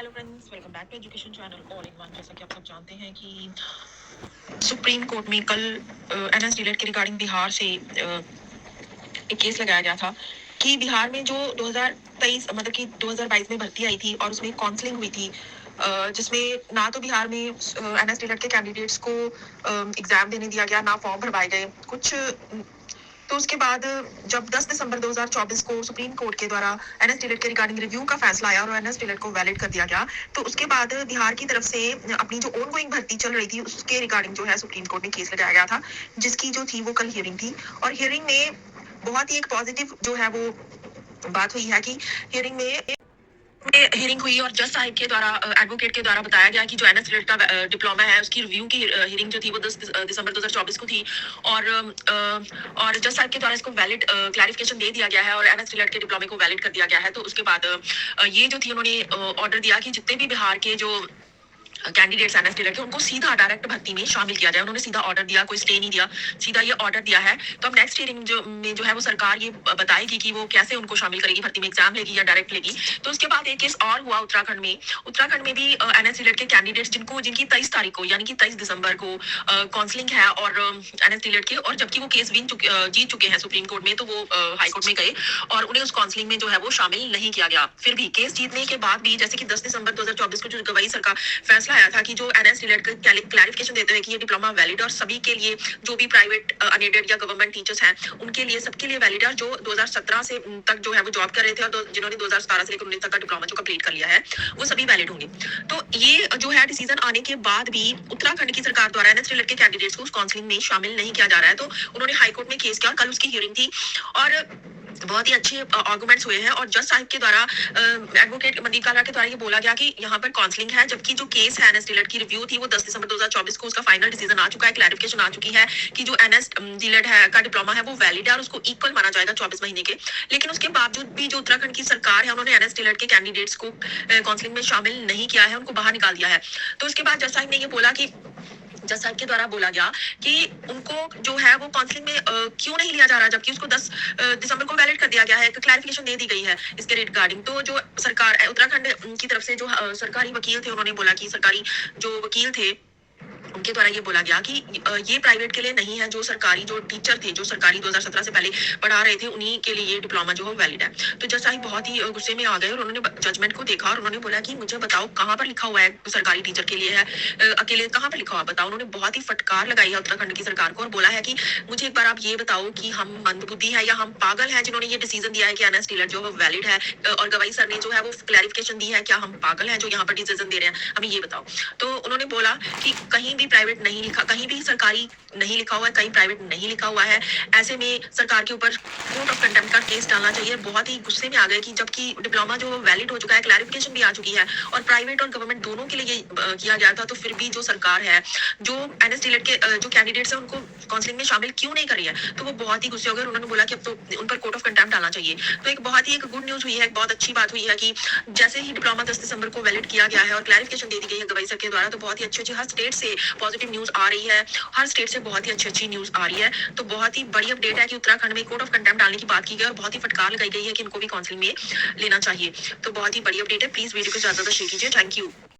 Hello friends, welcome back to education channel all in one. जैसा कि आप सब जानते हैं कि सुप्रीम कोर्ट में कल एनएस डीलेट के रिगार्डिंग बिहार से एक केस लगाया गया था कि बिहार में जो 2023 मतलब कि 2022 में भर्ती आई थी और उसमें काउंसलिंग हुई थी, जिसमें ना तो बिहार में एनएस डीलेट के कैंडिडेट्स को एग्जाम देने दिया गया, ना फॉर्म भरवाए गए कुछ। तो उसके बाद जब 10 दिसंबर 2024 को सुप्रीम कोर्ट के द्वारा एनएस डीलेट के रिगार्डिंग रिव्यू का फैसला आया और एनएस डीलेट को वैलिड कर दिया गया, तो उसके बाद बिहार की तरफ से अपनी जो ऑनगोइंग भर्ती चल रही थी उसके रिगार्डिंग जो है सुप्रीम कोर्ट में केस लगाया गया था, जिसकी जो थी वो कल हियरिंग थी। और हियरिंग में बहुत ही एक पॉजिटिव जो है वो बात हुई है कि हियरिंग में हियरिंग हुई और जज साहिब के द्वारा एडवोकेट के द्वारा बताया गया कि जो एनएस डीलेट का डिप्लोमा है उसकी रिव्यू की हियरिंग जो थी वो 10 दिसंबर 2024 को थी। और जज साहब के द्वारा इसको वैलिड क्लैरिफिकेशन दे दिया गया है और एनएस डीलेट के डिप्लोमे को वैलिड कर दिया गया है। तो उसके बाद ये जो थी उन्होंने ऑर्डर दिया कि जितने भी बिहार के जो कैंडिडेट्स एनएस डीलेट के उनको सीधा डायरेक्ट भर्ती में शामिल किया जाए। उन्होंने सीधा ऑर्डर दिया, कोई स्टे नहीं दिया, सीधा ये ऑर्डर दिया है। तो अब नेक्स्ट हियरिंग जो है वो सरकार ये बताएगी कि वो कैसे उनको शामिल करेगी, भर्ती में एग्जाम लेगी या डायरेक्ट लेगी। तो उसके बाद एक केस और हुआ उत्तराखंड में भी एनएस डीलेट के कैंडिडेट्स जिनकी 23 तारीख को यानी कि 23 दिसंबर को काउंसलिंग है और एनएस डीलेट के, और जबकि वो केस जीत चुके हैं सुप्रीम कोर्ट में, तो वो हाई कोर्ट में गए और उन्हें उस काउंसलिंग में जो है वो शामिल नहीं किया गया। फिर भी केस जीतने के बाद भी, जैसे कि 10 दिसंबर 2024 को जो गवाही सरकार फैसला आया था कि जो एनएस डीलेट का क्लैरिफिकेशन देते हुए कि ये डिप्लोमा वैलिड और सभी के लिए, जो भी प्राइवेट अनएडेड या गवर्नमेंट टीचर्स हैं उनके लिए, सबके लिए वैलिड है, जो 2017 से तक जो है वो जॉब कर रहे थे और जिन्होंने 2017 से लेकर 19 तक का डिप्लोमा जो कंप्लीट कर लिया है वो सभी वैलिड होंगे। तो ये जो है डिसीजन आने के बाद भी उत्तराखंड की सरकार द्वारा एनएस डीलेट के कैंडिडेट्स को उस काउंसलिंग में शामिल नहीं किया जा रहा है। तो उन्होंने हाईकोर्ट में केस किया, कल उसकी हियरिंग थी और बहुत ही अच्छे आर्गुमेंट्स हुए हैं। और जज साहिब के द्वारा एडवोकेट मनदीप काला के द्वारा ये बोला गया कि यहाँ पर काउंसलिंग है, जबकि जो केस है एनएस डीलेट की रिव्यू थी वो 10 दिसंबर 2024 को उसका फाइनल डिसीजन आ चुका है, क्लैरिफिकेशन आ चुकी है कि जो एनएस डीलेट है का डिप्लोमा है वो वैलिड है और उसको इक्वल माना जाएगा 24 महीने के। लेकिन उसके बावजूद भी जो उत्तराखंड की सरकार है उन्होंने एनएस डीलेट के कैंडिडेट्स को काउंसलिंग में शामिल नहीं किया है, उनको बाहर निकाल दिया है। तो उसके बाद जज साहिब ने ये बोला कि जज साहब के द्वारा बोला गया कि उनको जो है वो काउंसलिंग में क्यों नहीं लिया जा रहा, जबकि उसको 10 दिसंबर को वैलिड कर दिया गया है, क्लैरिफिकेशन दे दी गई है इसके रिगार्डिंग। तो जो सरकार उत्तराखंड की तरफ से जो सरकारी वकील थे उन्होंने बोला कि सरकारी जो वकील थे उनके द्वारा ये बोला गया कि ये प्राइवेट के लिए नहीं है, जो सरकारी जो टीचर थे, जो सरकारी 2017 से पहले पढ़ा रहे थे, उन्हीं के लिए ये डिप्लोमा जो है वैलिड है। तो जज साहिब बहुत ही गुस्से में आ गए और उन्होंने जजमेंट को देखा और उन्होंने बोला कि मुझे बताओ कहाँ पर लिखा हुआ है सरकारी टीचर के लिए है, अकेले कहाँ पर लिखा हुआ बताओ। उन्होंने बहुत ही फटकार लगाई है उत्तराखंड की सरकार को और बोला है कि मुझे एक बार आप ये बताओ कि हम मंदबुद्धि है या हम पागल हैं जिन्होंने ये डिसीजन दिया है कि एनएस डीलेट जो है वैलिड है, और गवाही सर ने जो है वो क्लैरिफिकेशन दी है, क्या हम पागल हैं जो यहाँ पर डिसीजन दे रहे हैं, हमें ये बताओ। तो उन्होंने बोला कि कहीं भी प्राइवेट नहीं लिखा, कहीं भी सरकारी नहीं लिखा हुआ है, कहीं प्राइवेट नहीं लिखा हुआ है, ऐसे में सरकार के ऊपर कोर्ट ऑफ कंटेम्प्ट का केस डालना चाहिए। बहुत ही गुस्से में आ गए कि जबकि डिप्लोमा जो वैलिड हो चुका है, क्लैरिफिकेशन भी आ चुकी है और प्राइवेट और गवर्नमेंट दोनों के लिए ये किया गया था, तो फिर भी जो सरकार है जो एनएस डीलेट के जो कैंडिडेट्स है उनको काउंसलिंग में शामिल क्यों नहीं कर रही है। तो वो बहुत ही गुस्से हो गए, उन्होंने बोला कि अब तो उन पर कोर्ट ऑफ कंटेम्प्ट डालना चाहिए। तो एक बहुत ही एक गुड न्यूज हुई है, एक बहुत अच्छी बात हुई है कि जैसे ही डिप्लोमा 10 दिसंबर को वैलिड किया गया है और क्लैरिफिकेशन दे दी गई है गवाही सर के द्वारा, तो बहुत ही अच्छी हर स्टेट से पॉजिटिव न्यूज आ रही है, हर स्टेट से बहुत ही अच्छी न्यूज आ रही है। तो बहुत ही बड़ी अपडेट है कि उत्तराखंड में कोर्ट ऑफ कंटेम्प्ट डालने की बात की गई और बहुत ही फटकार लगाई गई है कि इनको भी काउंसलिंग में लेना चाहिए। तो बहुत ही बड़ी अपडेट है, प्लीज वीडियो को ज्यादा शेयर कीजिए। Thank you.